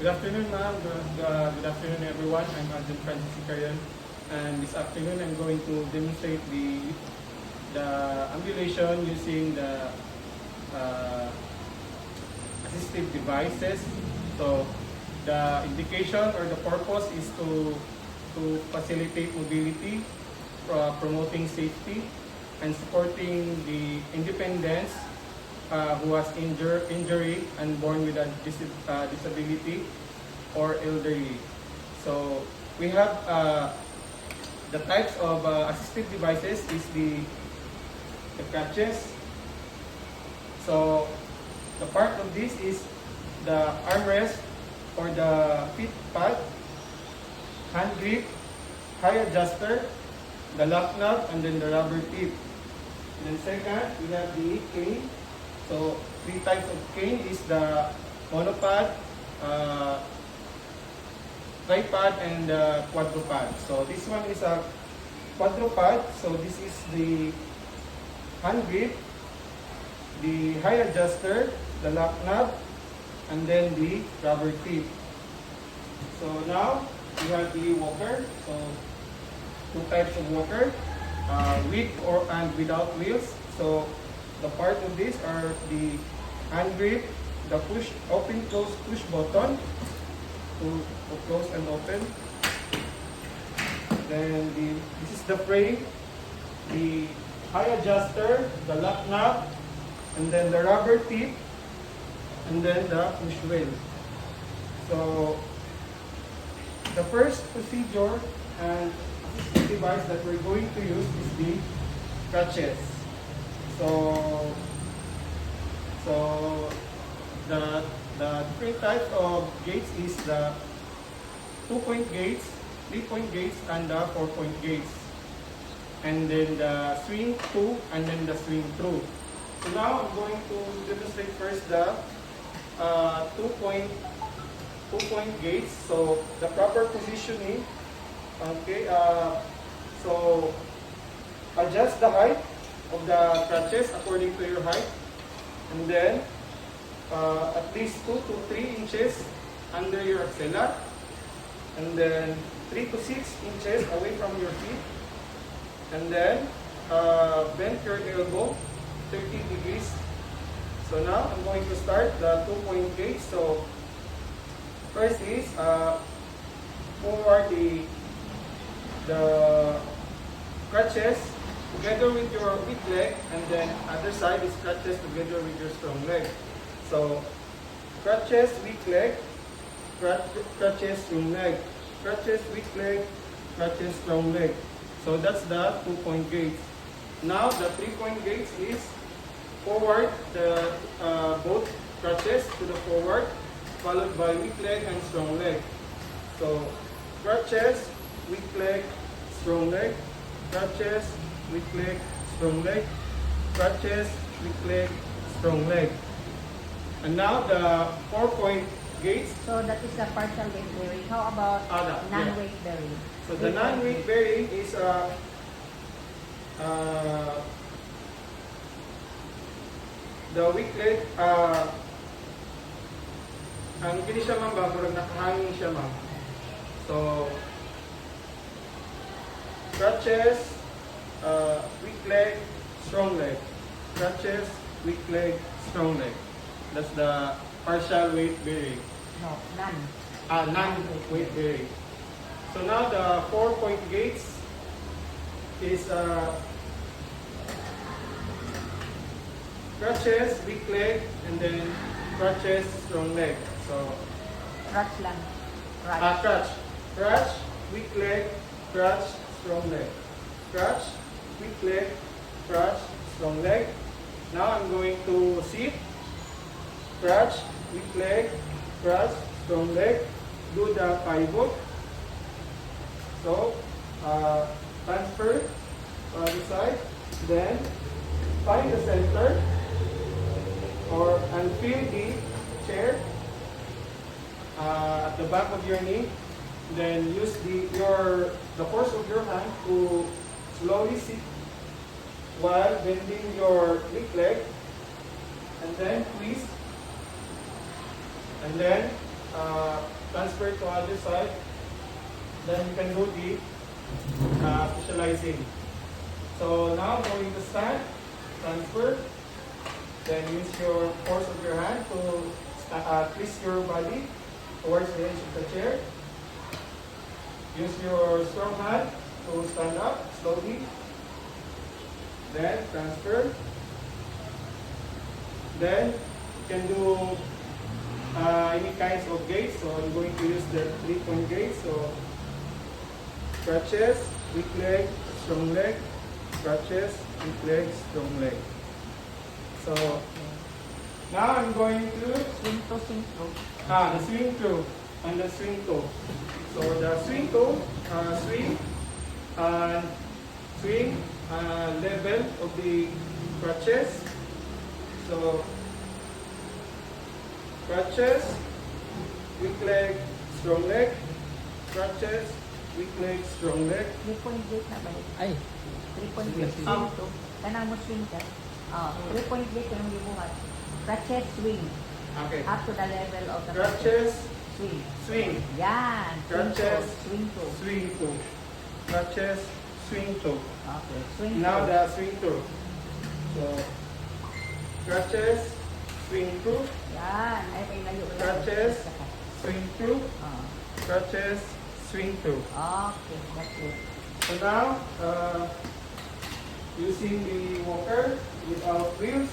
Good afternoon, ma'am. Good afternoon, everyone. I'm Arjun Francis Icarian, and this afternoon I'm going to demonstrate the ambulation using the uh, assistive devices. So the indication or the purpose is to facilitate mobility, promoting safety, and supporting the independence who has injury and born with a disability or elderly. So we have the types of assistive devices is the crutches. So the part of this is the armrest or the feet pad, hand grip, high adjuster, the lock knob, and then the rubber tip. And then second, we have the cane. So three types of cane is the monopod, tripod, and quadrupod. So this one is a quadrupod. So this is the hand grip, the high adjuster, the lock knob, and then the rubber tip. So now we have the walker. So two types of walker, with or and without wheels. So the part of this are the hand grip, the push, open, close, push button to close and open. Then this is the frame, the high adjuster, the lock knob, and then the rubber tip, and then the push wheel. So the first procedure and device that we're going to use is the crutches. So the different types of gates is the 2-point gates, 3-point gates, and the 4-point gates. And then the swing to and then the swing through. So now I'm going to demonstrate first the 2-point gates. So the proper positioning. Okay. So adjust the height of the crutches according to your height, and then at least 2 to 3 inches under your axilla, and then 3 to 6 inches away from your feet, and then bend your elbow 30 degrees. So now I'm going to start the 2-point gate. So first is forward the crutches together with your weak leg, and then other side is crutches together with your strong leg. So crutches, weak leg, crutches, strong leg, crutches, weak leg, crutches, strong leg. So that's the 2-point gate. Now the 3-point gate is forward the both crutches to the forward, followed by weak leg and strong leg. So crutches, weak leg, strong leg, crutches, weak leg, strong leg, crutches, weak leg, strong leg. And now the 4-point gates. So that is a partial weight bearing. How about non-weight bearing? So the non-weight bearing is the weak leg, ang kini siya ma'am, murag nakahangin siya ma'am. So crutches, weak leg, strong leg. Crutches, weak leg, strong leg. That's the partial weight bearing. No, none. Non-weight bearing. So now the 4-point gates is crutches, weak leg, and then crutches, strong leg. So Crutch lang. Crutch. crutch, weak leg, crutch, strong leg. Crutch, weak leg, crutch, strong leg. Now I'm going to sit. Crutch, weak leg, crutch, strong leg. Do the pivot. So transfer to other side. Then find the center and feel the chair at the back of your knee. Then use the force of your hand to slowly sit while bending your weak leg, and then twist, and then transfer to other side. Then you can do the visualizing. So now going to stand, transfer. Then use your force of your hand to twist your body towards the edge of the chair. Use your strong hand to stand up slowly. Then transfer. Then you can do any kinds of gates. So I'm going to use the 3-point gate. So crutches, weak leg, strong leg, crutches, weak leg, strong leg. So now I'm going to Swing to, swing to. the swing through and the swing toe. So the swing toe, swing and swing level of the crutches. So crutches, weak leg, strong leg, crutches, weak leg, strong leg. 3-point gate na balik. Ay, 3-point gate. Swing to. Kanang mo swing ka. 3-point gate yung libuhat. Crutches, swing. Okay. Up to the level of the Crutches, swing. swing, Yan. Crutches. Swing to. swing toe. Crutches, swing toe. Okay. Swing Now to. the swing toe. So crutches, swing through, Yan. Ay, may layo. Crutches. swing through, Ah. crutches, swing through. Okay. That's it. So now, using the walker without wheels.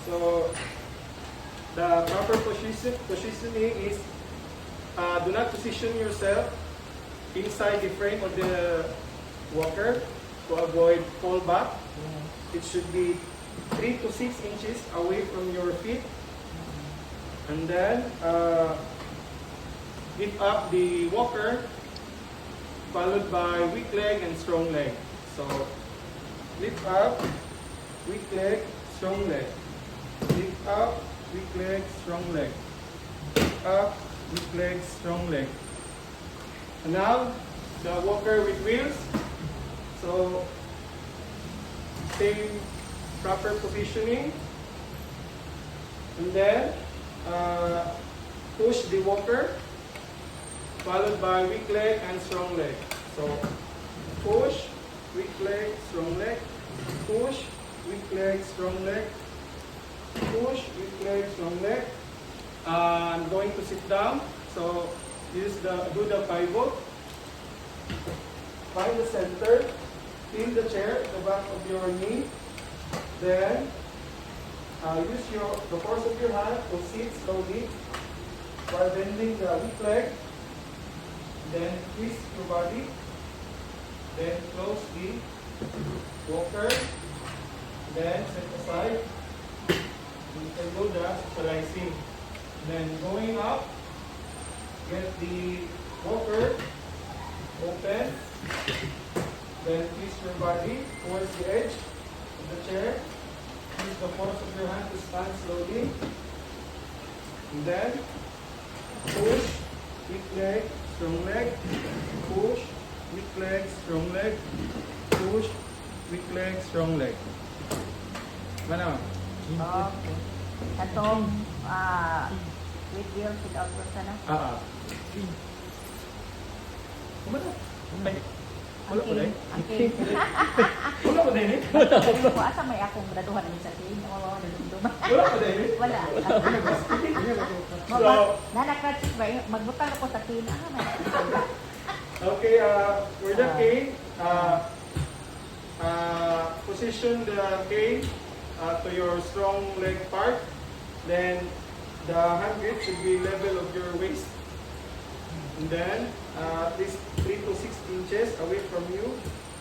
So the proper positioning is do not position yourself inside the frame of the walker to avoid fall back. Yes. It should be 3 to 6 inches away from your feet. And then lift up the walker, followed by weak leg and strong leg. So lift up, weak leg, strong leg. Lift up, weak leg, strong leg. Lift up, weak leg, strong leg. And now the walker with wheels. So same proper positioning. And then push the walker, followed by weak leg and strong leg. So push, weak leg, strong leg, push, weak leg, strong leg, push, weak leg, strong leg. I'm going to sit down. So do the pivot. Find the center. Pin the chair at the back of your knee. Then use the force of your hand to sit slowly while bending the weak leg. Then twist your body. Then close the walker. Then set aside. You can do the visualizing. Then going up, get the walker open. Then twist your body towards the edge of the chair. Use the force of your hand to stand slowly. And then push, weak leg, strong leg. Push, weak leg, strong leg. Push, weak leg, strong leg. Mana? Okay. Katong with wheels without wheels na. Kumana? Wala ko dahil. Ang king. Wala ko dahil. Kung asa may akong graduhan ng sa king, nawawa na dumduman. Wala ko dahil. Wala. So, Nanakratsis ba? Magbutang ako sa king. okay, for the cane, position the cane to your strong leg part. Then the hand grip should be level of your waist. And then at least 3 to 6 inches away from you,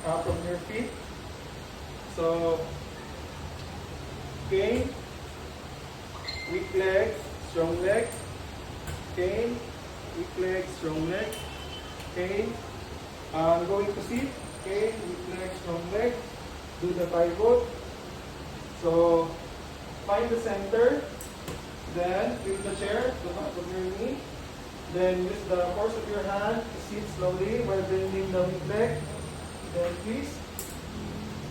from your feet. So cane, weak leg, strong leg, cane, weak leg, strong leg, cane. I'm going to sit, cane, weak leg, strong leg. Do the pivot. So find the center. Then flip the chair to the back of your knee. Then use the force of your hand to sit slowly while bending the weak leg. Then twist.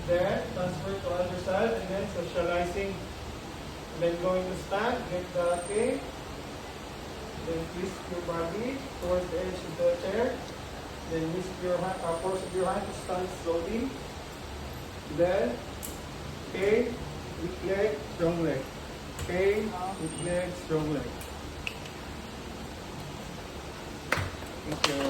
Then transfer to other side and then socializing. Then going to stand, get the cane. Then twist your body towards the edge of the chair. Then use your hand, force of your hand to stand slowly. Then, okay, weak leg, strong leg. Okay, weak leg, strong leg. Thank you.